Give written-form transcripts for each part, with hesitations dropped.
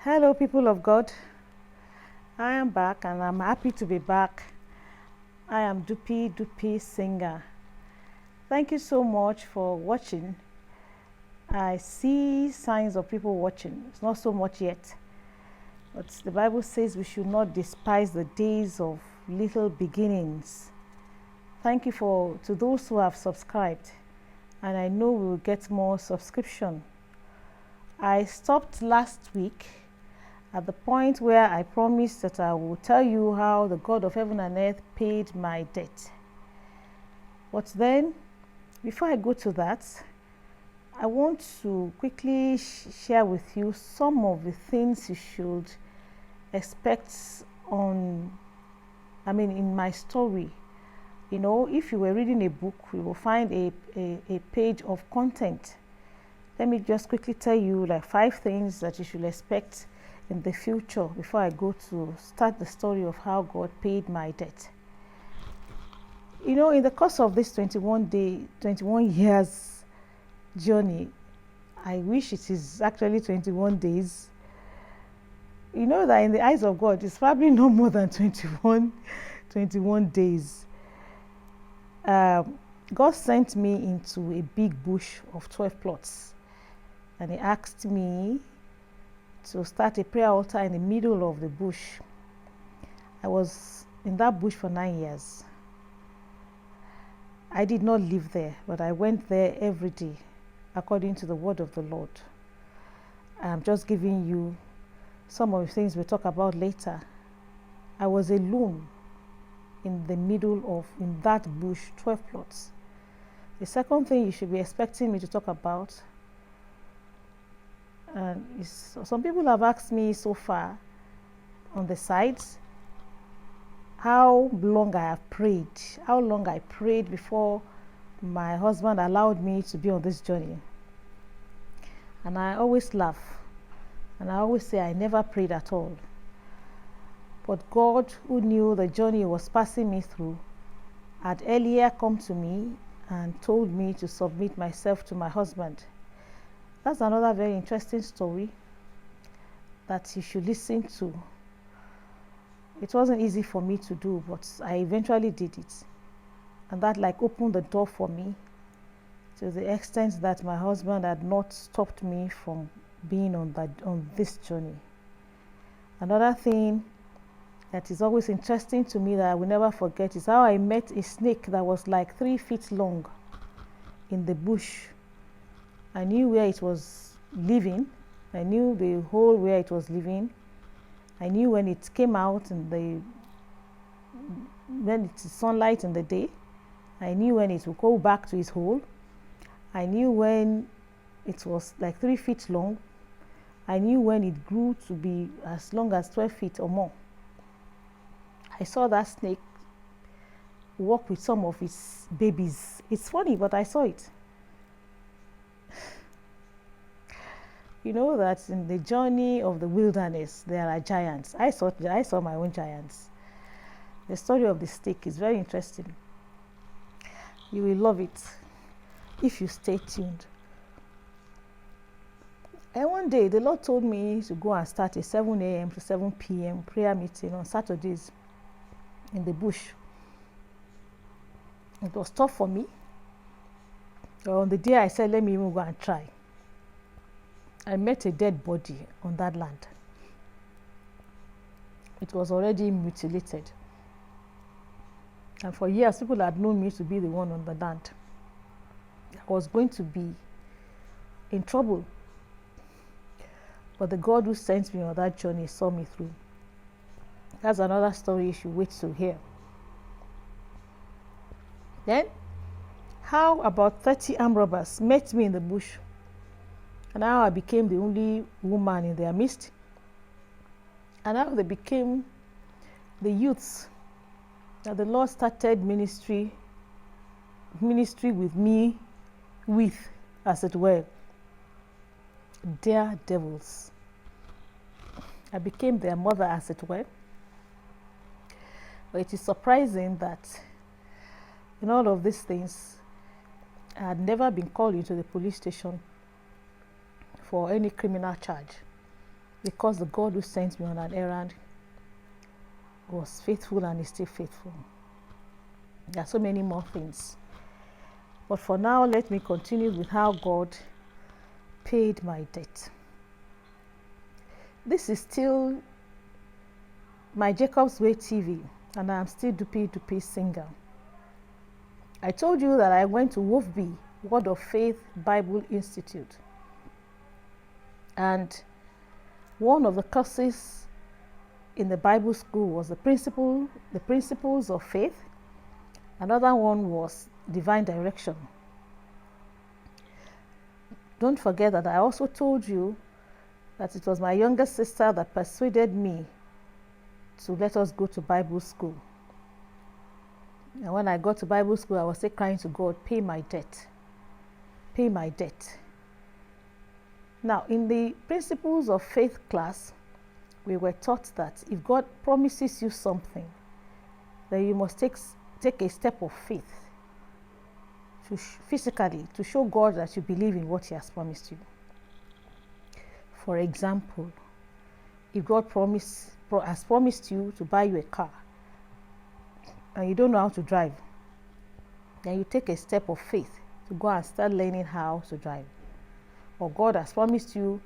Hello, people of God. I am back and I'm happy to be back. I am Dupi Singer. Thank you so much for watching. I see signs of people watching. It's not so much yet, but the Bible says we should not despise the days of little beginnings. Thank you to those who have subscribed, and I know we will get more subscription. I stopped last week at the point where I promised that I will tell you how the God of heaven and earth paid my debt. But then, before I go to that, I want to quickly share with you some of the things you should expect in my story. You know, if you were reading a book, you will find a page of content. Let me just quickly tell you like 5 things that you should expect in the future before I go to start the story of how God paid my debt. You know, in the course of this 21 years journey, I wish it is actually 21 days. You know that in the eyes of God, it's probably no more than 21 days. God sent me into a big bush of 12 plots, and he asked me to start a prayer altar in the middle of the bush. I was in that bush for 9 years. I did not live there, but I went there every day according to the word of the Lord. I'm just giving you some of the things we'll talk about later. I was alone in the middle in that bush, 12 plots. The second thing you should be expecting me to talk about, some people have asked me so far on the sides how long I have prayed, how long I prayed before my husband allowed me to be on this journey. And I always laugh and I always say I never prayed at all. But God, who knew the journey he was passing me through, had earlier come to me and told me to submit myself to my husband. That's another very interesting story that you should listen to. It wasn't easy for me to do, but I eventually did it. And that opened the door for me to the extent that my husband had not stopped me from being on this journey. Another thing that is always interesting to me that I will never forget is how I met a snake that was like 3 feet long in the bush. I knew where it was living. I knew the hole where it was living. I knew when it came out when it's sunlight in the day. I knew when it would go back to its hole. I knew when it was like 3 feet long. I knew when it grew to be as long as 12 feet or more. I saw that snake walk with some of its babies. It's funny, but I saw it. You know that in the journey of the wilderness, there are giants. I saw my own giants. The story of the snake is very interesting. You will love it if you stay tuned. And one day, the Lord told me to go and start a 7 a.m. to 7 p.m. prayer meeting on Saturdays in the bush. It was tough for me. On the day I said, let me even go and try, I met a dead body on that land. It was already mutilated. And for years, people had known me to be the one on the land. I was going to be in trouble. But the God who sent me on that journey saw me through. That's another story you should wait to hear. Then, how about 30 armed robbers met me in the bush? And how I became the only woman in their midst. And how they became the youths that the Lord started ministry with me, as it were, daredevils. I became their mother, as it were. But it is surprising that in all of these things, I had never been called into the police station for any criminal charge. because the God who sent me on an errand was faithful and is still faithful. There are so many more things. But for now, let me continue with how God paid my debt. This is still my Jacob's Way TV, and I'm still Dupi Dupi Singer. I told you that I went to WOFB, Word of Faith Bible Institute. And one of the courses in the Bible school was the principles of faith. Another one was divine direction. Don't forget that I also told you that it was my younger sister that persuaded me to let us go to Bible school. And when I got to Bible school, I was still crying to God, pay my debt. Pay my debt. Now, in the Principles of Faith class, we were taught that if God promises you something, then you must take a step of faith physically to show God that you believe in what He has promised you. For example, if God has promised you to buy you a car and you don't know how to drive, then you take a step of faith to go and start learning how to drive. Or God has promised you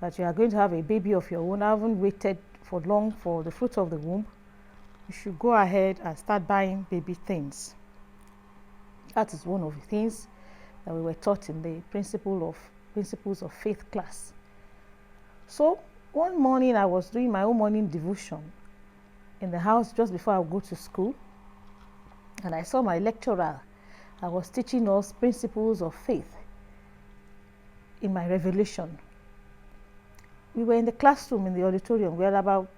that you are going to have a baby of your own, haven't waited for long for the fruit of the womb, you should go ahead and start buying baby things. That is one of the things that we were taught in the Principles of Faith class. So one morning I was doing my own morning devotion in the house just before I would go to school, and I saw my lecturer that was teaching us principles of faith in my revelation. We were in the classroom in the auditorium. We had about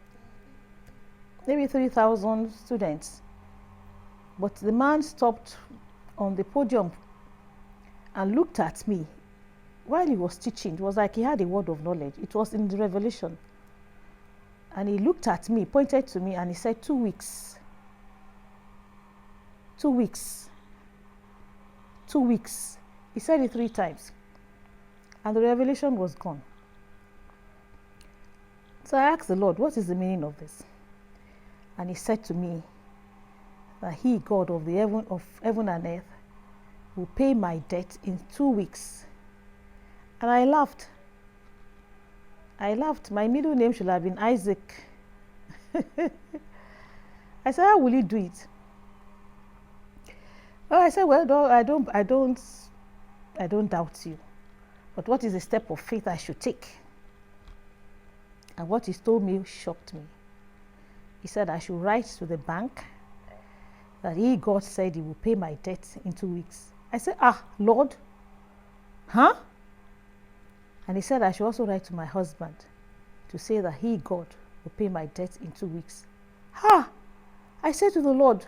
maybe 3,000 students. But the man stopped on the podium and looked at me while he was teaching. It was like he had a word of knowledge. It was in the revelation. And he looked at me, pointed to me, and he said, 2 weeks. 2 weeks. 2 weeks. He said it 3 times. And the revelation was gone. So I asked the Lord, what is the meaning of this? And He said to me that He, God of heaven and earth, will pay my debt in 2 weeks. And I laughed. My middle name should have been Isaac. I said, how will you do it? Well, I said, well, no, I don't doubt you. But what is the step of faith I should take? And what He told me shocked me. He said I should write to the bank that God said He will pay my debt in 2 weeks. I said, Lord, huh? And He said I should also write to my husband to say that God, will pay my debt in 2 weeks. I said to the Lord,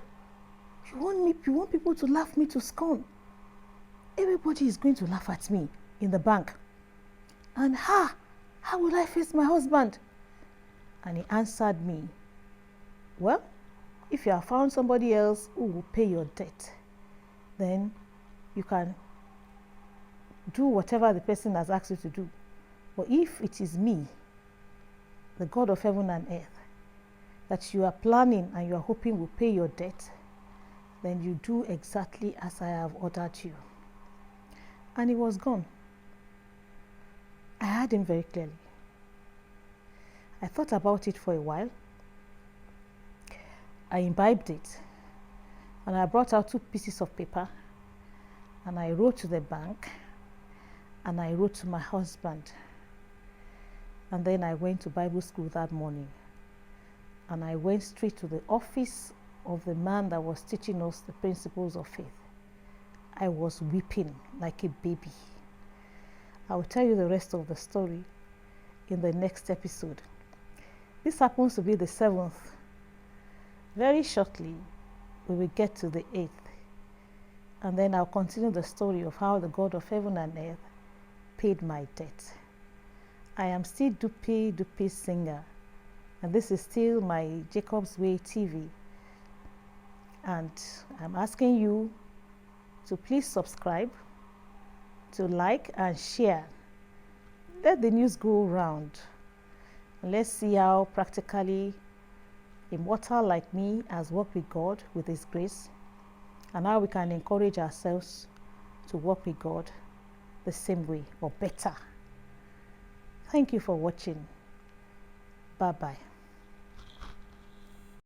you want people to laugh me to scorn. Everybody is going to laugh at me in the bank. And how will I face my husband? And He answered me, well, if you have found somebody else who will pay your debt, then you can do whatever the person has asked you to do. But if it is me, the God of heaven and earth, that you are planning and you are hoping will pay your debt, then you do exactly as I have ordered you. And he was gone. I heard him very clearly. I thought about it for a while. I imbibed it, and I brought out 2 pieces of paper, and I wrote to the bank, and I wrote to my husband. And then I went to Bible school that morning, and I went straight to the office of the man that was teaching us the principles of faith. I was weeping like a baby. I will tell you the rest of the story in the next episode. This happens to be the 7th. Very shortly, we will get to the 8th. And then I'll continue the story of how the God of heaven and earth paid my debt. I am still Dupi Dupi Singer, and this is still my Jacob's Way TV. And I'm asking you to please subscribe, to like and share. Let the news go around. And let's see how practically a mortal like me has worked with God with His grace, and how we can encourage ourselves to work with God the same way or better. Thank you for watching. Bye-bye.